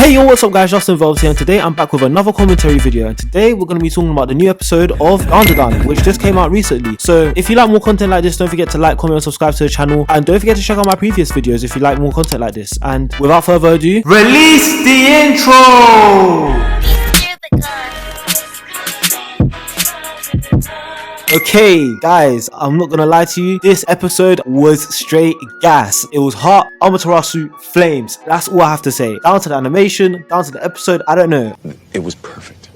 Hey yo, what's up guys, Justinvels here, and today I'm back with another commentary video, and today we're going to be talking about the new episode of Dandadan, which just came out recently. So if you like more content like this, don't forget to like, comment and subscribe to the channel, and don't forget to check out my previous videos if you like more content like this. And without further ado, release the intro! Okay guys, I'm not gonna lie to you, this episode was straight gas. It was hot, Amaterasu, flames. That's all I have to say. Down to the animation, down to the episode, I don't know. It was perfect.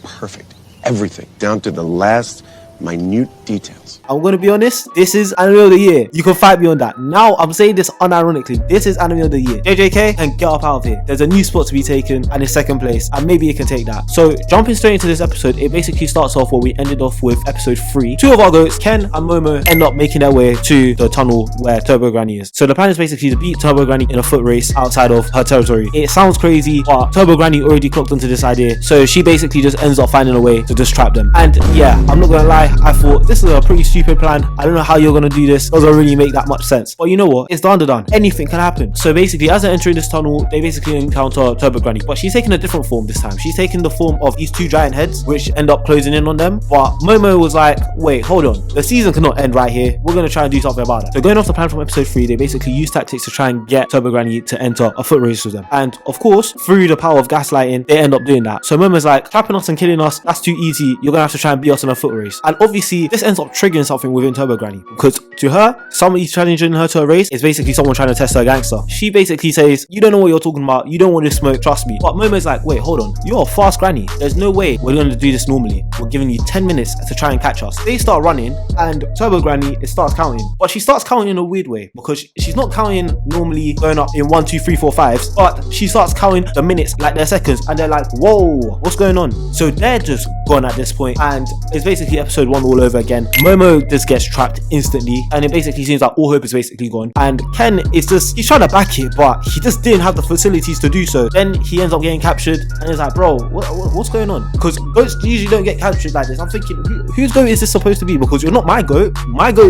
Perfect. Everything, down to the last minute details. I'm gonna be honest, this is anime of the year. You can fight me on that. Now I'm saying this unironically, this is anime of the year. JJK can get up out of here. There's a new spot to be taken and in second place, and maybe it can take that. So jumping straight into this episode, it basically starts off where we ended off with episode 3. Two of our goats, Ken and Momo, end up making their way to the tunnel where Turbo Granny is. So the plan is basically to beat Turbo Granny in a foot race outside of her territory. It sounds crazy, but Turbo Granny already clocked onto this idea, so she basically just ends up finding a way to just trap them. And yeah, I'm not gonna lie, I thought this is a pretty stupid plan. I don't know how you're gonna do this. Doesn't really make that much sense. But you know what? It's dandadan. Anything can happen. So basically, as they're entering this tunnel, they basically encounter Turbo Granny, but she's taking a different form this time. She's taking the form of these two giant heads, which end up closing in on them. But Momo was like, wait, hold on. The season cannot end right here. We're gonna try and do something about it. So going off the plan from episode 3, they basically use tactics to try and get Turbo Granny to enter a foot race with them. And of course, through the power of gaslighting, they end up doing that. So Momo's like, trapping us and killing us, that's too easy. You're gonna have to try and beat us in a foot race. And obviously, this ends up triggering something within Turbo Granny, because to her, somebody challenging her to a race is basically someone trying to test her gangster. She basically says, you don't know what you're talking about, you don't want to smoke, trust me. But Momo's like, wait, hold on, you're a fast granny, there's no way we're going to do this normally. We're giving you 10 minutes to try and catch us. They start running and Turbo Granny starts counting, but she starts counting in a weird way, because she's not counting normally going up in 1, 2, 3, 4, 5s, but she starts counting the minutes like they're seconds, and they're like, whoa, what's going on? So they're just gone at this point, and it's basically episode 1 all over again. Momo just gets trapped instantly, and it basically seems like all hope is basically gone, and Ken is just, he's trying to back it, but he just didn't have the facilities to do so. Then he ends up getting captured, and he's like, bro, what's going on? Because goats usually don't get captured like this. I'm thinking, whose goat is this supposed to be? Because you're not my goat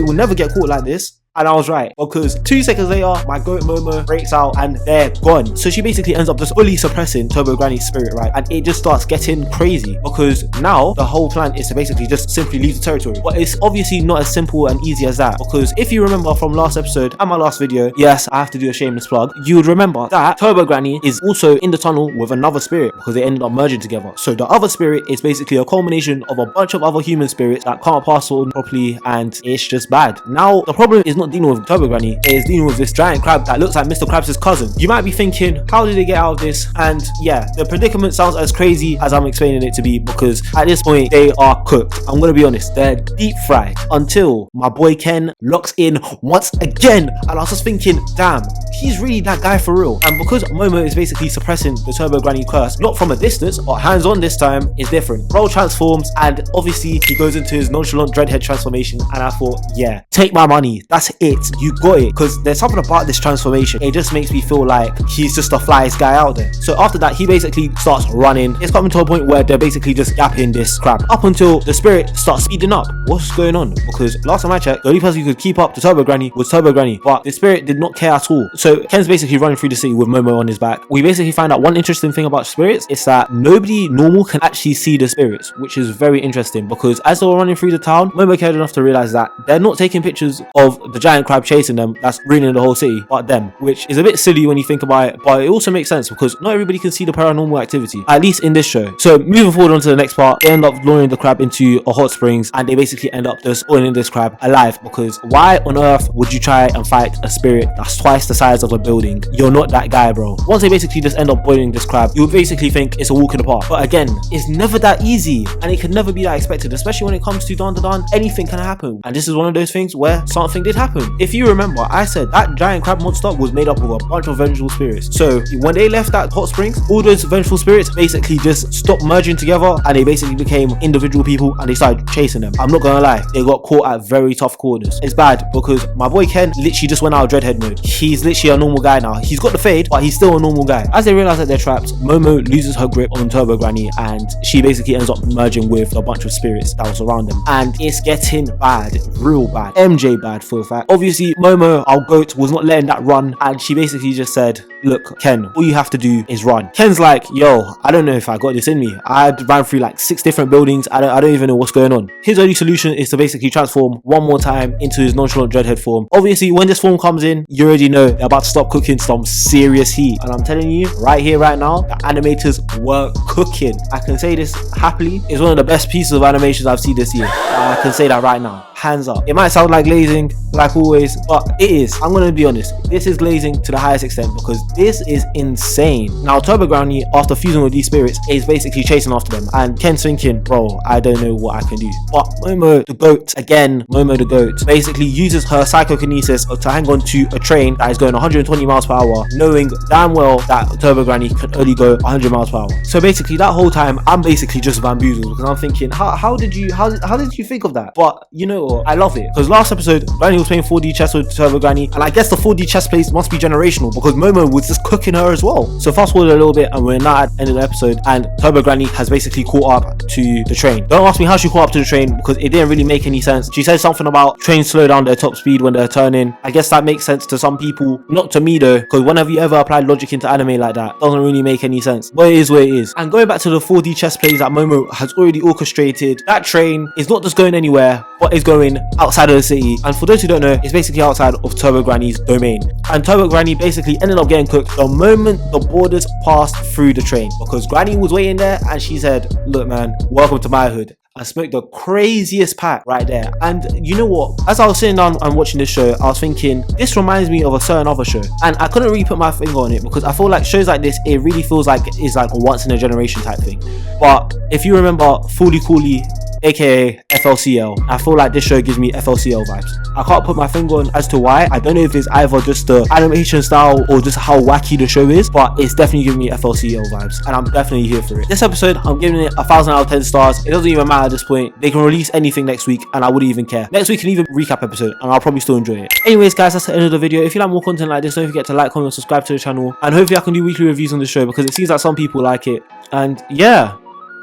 will never get caught like this. And I was right, because 2 seconds later, my goat Momo breaks out and they're gone. So she basically ends up just fully suppressing Turbo Granny's spirit, right? And it just starts getting crazy, because now the whole plan is to basically just simply leave the territory. But it's obviously not as simple and easy as that, because if you remember from last episode and my last video, yes, I have to do a shameless plug, you would remember that Turbo Granny is also in the tunnel with another spirit, because they ended up merging together. So the other spirit is basically a culmination of a bunch of other human spirits that can't pass on properly, and it's just bad. Now, the problem is not dealing with Turbo Granny, it is dealing with this giant crab that looks like Mr. Krabs' cousin. You might be thinking, how did they get out of this? And yeah, the predicament sounds as crazy as I'm explaining it to be, because at this point they are cooked. I'm gonna be honest, they're deep fried until my boy Ken locks in once again, and I was just thinking, damn, he's really that guy for real. And because Momo is basically suppressing the Turbo Granny curse, not from a distance, but hands-on this time, is different. Bro transforms, and obviously he goes into his nonchalant dreadhead transformation, and I thought, yeah, take my money, that's it, you got it. Because there's something about this transformation, it just makes me feel like he's just the flyest guy out there. So after that, he basically starts running. It's coming to a point where they're basically just gapping this crab up until the spirit starts speeding up. What's going on? Because last time I checked, the only person who could keep up to Turbo Granny was Turbo Granny, but the spirit did not care at all. So Ken's basically running through the city with Momo on his back. We basically find out one interesting thing about spirits is that nobody normal can actually see the spirits, which is very interesting, because as they were running through the town, Momo cared enough to realize that they're not taking pictures of the giant crab chasing them that's ruining the whole city, but them, which is a bit silly when you think about it, but it also makes sense because not everybody can see the paranormal activity, at least in this show. So moving forward on to the next part, they end up luring the crab into a hot springs, and they basically end up just boiling this crab alive, because why on earth would you try and fight a spirit that's twice the size of a building? You're not that guy, bro. Once they basically just end up boiling this crab, you would basically think it's a walk in the park, but again, it's never that easy, and it can never be that expected, especially when it comes to dandadan. Anything can happen, and this is one of those things where something did happen. If you remember, I said that giant crab monster was made up of a bunch of vengeful spirits. So when they left that hot springs, all those vengeful spirits basically just stopped merging together, and they basically became individual people, and they started chasing them. I'm not gonna lie, they got caught at very tough corners. It's bad, because my boy Ken literally just went out of dreadhead mode. He's literally a normal guy now. He's got the fade, but he's still a normal guy. As they realize that they're trapped, Momo loses her grip on Turbo Granny, and she basically ends up merging with a bunch of spirits that was around them, and it's getting bad, real bad, MJ bad for the fact. fact. Obviously, Momo, our goat, was not letting that run, and she basically just said, look, Ken, all you have to do is run. Ken's like, yo, I don't know if I got this in me. I ran through like 6 different buildings. I don't even know what's going on. His only solution is to basically transform one more time into his nonchalant dreadhead form. Obviously, when this form comes in, you already know they're about to start cooking some serious heat. And I'm telling you, right here, right now, the animators were cooking. I can say this happily. It's one of the best pieces of animations I've seen this year. I can say that right now. Hands up. It might sound like glazing, like always, but it is. I'm gonna be honest. This is glazing to the highest extent because this is insane. Now, Turbo Granny, after fusing with these spirits, is basically chasing after them, and Ken's thinking, bro, I don't know what I can do. But Momo the goat, again, Momo the goat, basically uses her psychokinesis to hang on to a train that is going 120 miles per hour, knowing damn well that Turbo Granny can only go 100 miles per hour. So basically, that whole time, I'm basically just bamboozled because I'm thinking, how did you think of that? But you know what? I love it because last episode, Granny was playing 4D chess with Turbo Granny, and I guess the 4D chess plays must be generational because Momo was just cooking her as well. So fast forward a little bit, and we're now at the end of the episode, and Turbo Granny has basically caught up to the train. Don't ask me how she caught up to the train because it didn't really make any sense. She said something about trains slow down their top speed when they're turning. I guess that makes sense to some people, not to me though, because whenever you ever apply logic into anime like that, doesn't really make any sense. But it is what it is. And going back to the 4D chess plays that Momo has already orchestrated, that train is not just going anywhere, but is going outside of the city. And for those who don't know, it's basically outside of Turbo Granny's domain. And Turbo Granny basically ended up getting cooked the moment the borders passed through the train, because Granny was waiting there and she said, look man, welcome to my hood. I smoked the craziest pack right there. And you know what? As I was sitting down and watching this show, I was thinking, this reminds me of a certain other show. And I couldn't really put my finger on it because I feel like shows like this, it really feels like it's like a once in a generation type thing. But if you remember Fooly Cooley, aka FLCL, I feel like this show gives me FLCL vibes. I can't put my finger on as to why. I don't know if it's either just the animation style or just how wacky the show is, but it's definitely giving me FLCL vibes, and I'm definitely here for it. This episode, I'm giving it 1,000 out of 10 stars. It doesn't even matter at this point. They can release anything next week and I wouldn't even care. Next week can even recap episode and I'll probably still enjoy it. Anyways guys, that's the end of the video. If you like more content like this, don't forget to like, comment, subscribe to the channel, and hopefully I can do weekly reviews on the show because it seems like some people like it. And yeah,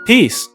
peace.